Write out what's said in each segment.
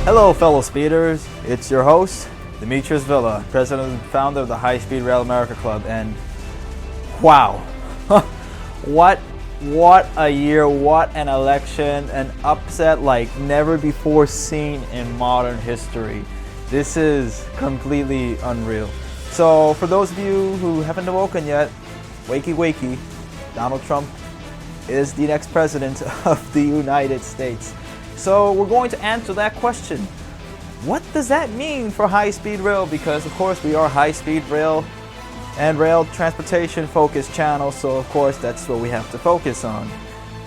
Hello, fellow speeders. It's your host, Demetrius Villa, president and founder of the High Speed Rail America Club. And wow, what a year, what an election, an upset like never before seen in modern history. This is completely unreal. So for those of you who haven't awoken yet, wakey wakey, Donald Trump is the next president of the United States. So we're going to answer that question. What does that mean for high-speed rail? Because of course we are high-speed rail and rail transportation focused channel, so of course that's what we have to focus on.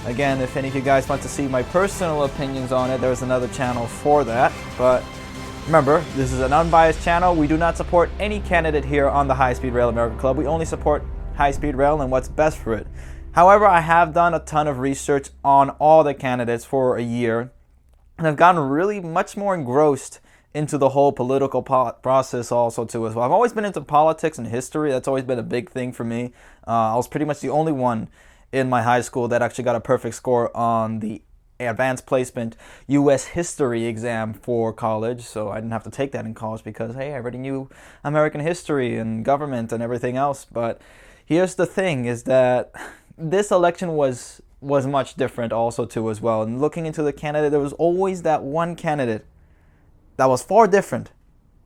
Again, if any of you guys want to see my personal opinions on it, there's another channel for that. But remember, this is an unbiased channel. We do not support any candidate here on the High Speed Rail America Club. We only support high-speed rail and what's best for it. However, I have done a ton of research on all the candidates for a year, and I've gotten really much more engrossed into the whole political process also too as well. I've always been into politics and history. That's always been a big thing for me. I was pretty much the only one in my high school that actually got a perfect score on the advanced placement U.S. history exam for college. So I didn't have to take that in college because, hey, I already knew American history and government and everything else. But here's the thing is that this election was much different also too as well. And looking into the candidate, there was always that one candidate that was far different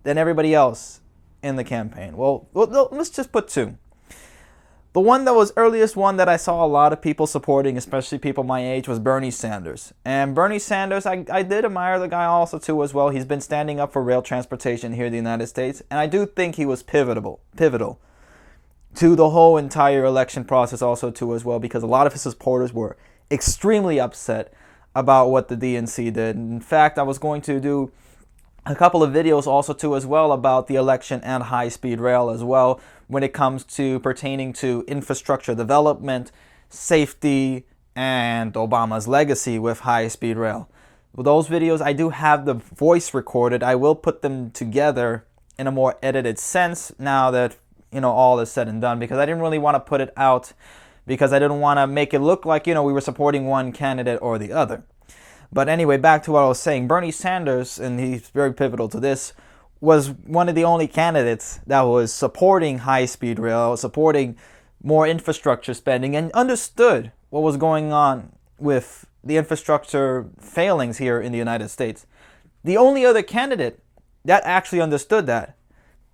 than everybody else in the campaign. Well, let's just put two. The one that was earliest one that I saw a lot of people supporting, especially people my age, was Bernie Sanders. And Bernie Sanders, I did admire the guy also too as well. He's been standing up for rail transportation here in the United States. And I do think he was pivotal to the whole entire election process also too as well, because a lot of his supporters were extremely upset about what the DNC did. In fact, I was going to do a couple of videos also too as well about the election and high-speed rail as well when it comes to pertaining to infrastructure development, safety, and Obama's legacy with high-speed rail. With those videos, I do have the voice recorded. I will put them together in a more edited sense now that all is said and done, because I didn't really want to put it out because I didn't want to make it look like, we were supporting one candidate or the other. But anyway, back to what I was saying. Bernie Sanders, and he's very pivotal to this, was one of the only candidates that was supporting high-speed rail, supporting more infrastructure spending, and understood what was going on with the infrastructure failings here in the United States. The only other candidate that actually understood that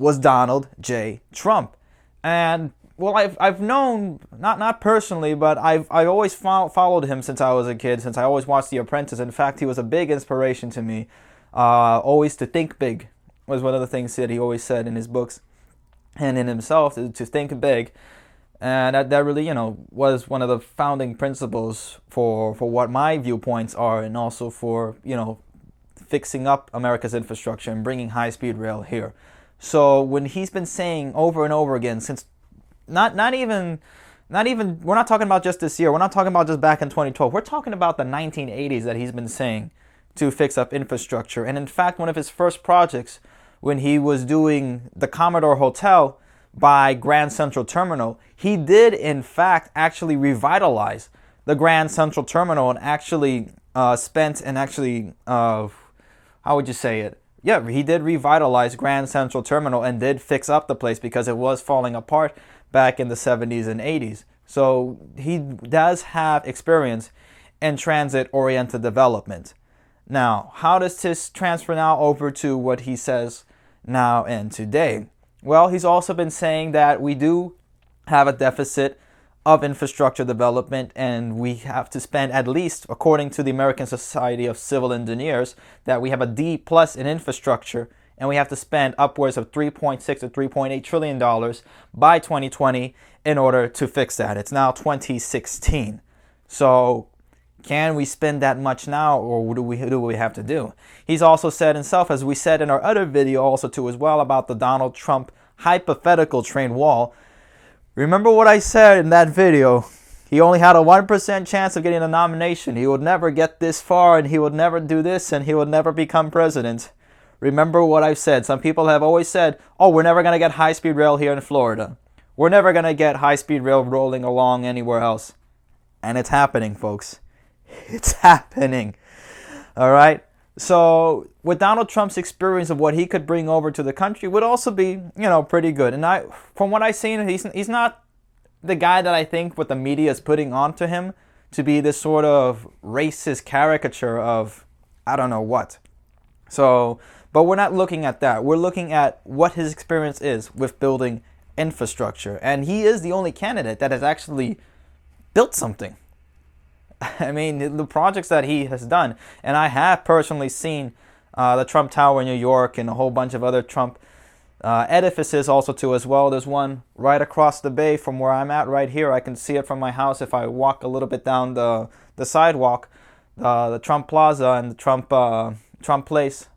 was Donald J. Trump. And well, I've known, not personally, but I've always followed him since I was a kid, since I always watched The Apprentice. In fact, he was a big inspiration to me. Always to think big was one of the things that he always said in his books and in himself, to think big. And that really, was one of the founding principles for what my viewpoints are, and also for, fixing up America's infrastructure and bringing high-speed rail here. So when he's been saying over and over again, since not even we're not talking about just this year, we're not talking about just back in 2012, we're talking about the 1980s that he's been saying to fix up infrastructure. And in fact, one of his first projects, when he was doing the Commodore Hotel by Grand Central Terminal, he did in fact actually revitalize the Grand Central Terminal and actually how would you say it? Yeah, he did revitalize Grand Central Terminal and did fix up the place because it was falling apart back in the 70s and 80s. So he does have experience in transit-oriented development. Now, how does this transfer now over to what he says now and today? Well, he's also been saying that we do have a deficit of infrastructure development, and we have to spend at least, according to the American Society of Civil Engineers, that we have a D plus in infrastructure, and we have to spend upwards of $3.6 to $3.8 trillion by 2020 in order to fix that. It's now 2016. So can we spend that much now, or what do we have to do? He's also said himself, as we said in our other video also too as well, about the Donald Trump hypothetical train wall. Remember what I said in that video? He only had a 1% chance of getting a nomination. He would never get this far, and he would never do this, and he would never become president. Remember what I've said. Some people have always said, oh, we're never going to get high-speed rail here in Florida. We're never going to get high-speed rail rolling along anywhere else. And it's happening, folks. It's happening. All right? So with Donald Trump's experience of what he could bring over to the country would also be, pretty good. And from what I've seen, he's not the guy that I think what the media is putting onto him to be this sort of racist caricature of I don't know what. So, but we're not looking at that. We're looking at what his experience is with building infrastructure. And he is the only candidate that has actually built something. I mean, the projects that he has done. And I have personally seen the Trump Tower in New York and a whole bunch of other Trump edifices also too as well. There's one right across the bay from where I'm at right here. I can see it from my house if I walk a little bit down the sidewalk. The Trump Plaza and the Trump Place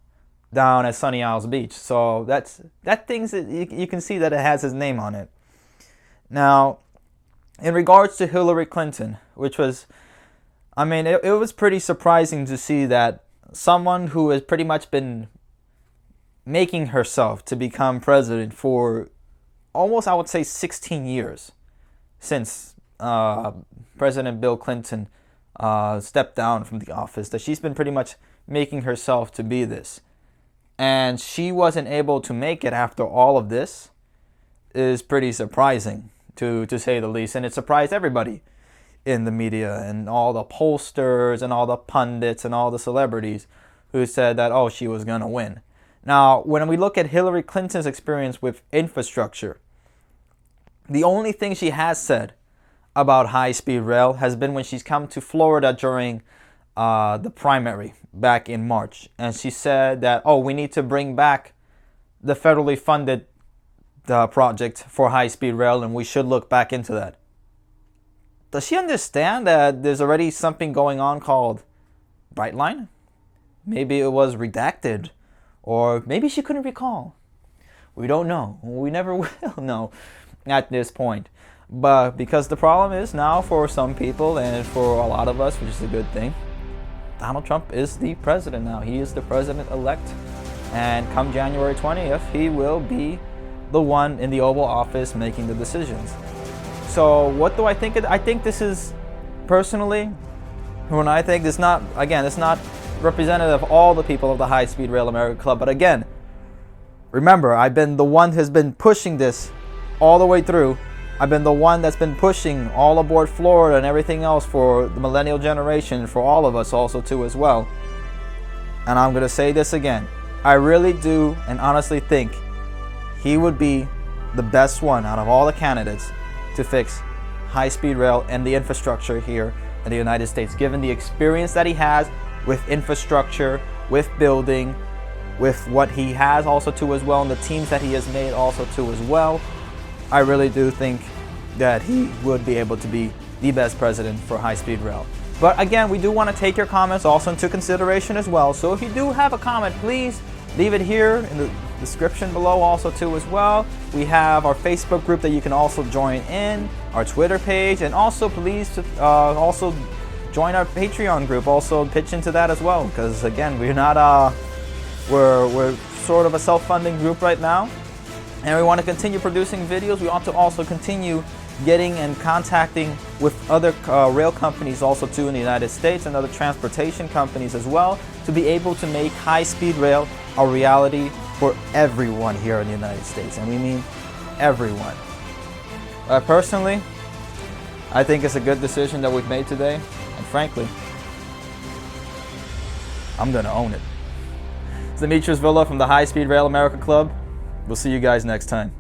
down at Sunny Isles Beach. So that thing's you can see that it has his name on it. Now, in regards to Hillary Clinton, which was, I mean, it was pretty surprising to see that someone who has pretty much been making herself to become president for almost, I would say, 16 years since President Bill Clinton stepped down from the office, that she's been pretty much making herself to be this. And she wasn't able to make it after all of this is pretty surprising, to say the least. And it surprised everybody in the media and all the pollsters and all the pundits and all the celebrities who said that, oh, she was going to win. Now, when we look at Hillary Clinton's experience with infrastructure, the only thing she has said about high-speed rail has been when she's come to Florida during the primary back in March. And she said that, oh, we need to bring back the federally funded project for high-speed rail, and we should look back into that. Does she understand that there's already something going on called Brightline? Maybe it was redacted, or maybe she couldn't recall. We don't know. We never will know at this point. But because the problem is now for some people and for a lot of us, which is a good thing, Donald Trump is the president now. He is the president-elect. And come January 20th, he will be the one in the Oval Office making the decisions. So what do I think? I think this is, personally, when I think it's not, again, it's not representative of all the people of the High Speed Rail America Club. But again, remember, I've been the one who's been pushing this all the way through. I've been the one that's been pushing all aboard Florida and everything else for the millennial generation, for all of us also too as well. And I'm going to say this again. I really do and honestly think he would be the best one out of all the candidates to fix high-speed rail and the infrastructure here in the United States, given the experience that he has with infrastructure, with building, with what he has also too as well, and the teams that he has made also too as well. I really do think that he would be able to be the best president for high-speed rail. But again, we do want to take your comments also into consideration as well. So if you do have a comment, please leave it here in the description below also too as well. We have our Facebook group that you can also join in, our Twitter page, and also please also join our Patreon group. Also pitch into that as well, because again, we're not we're sort of a self-funding group right now, and we want to continue producing videos. We want to also continue getting and contacting with other rail companies also too in the United States, and other transportation companies as well, to be able to make high-speed rail a reality for everyone here in the United States, and we mean everyone. Personally, I think it's a good decision that we've made today, and frankly, I'm gonna own it. It's Demetrius Villa from the High Speed Rail America Club. We'll see you guys next time.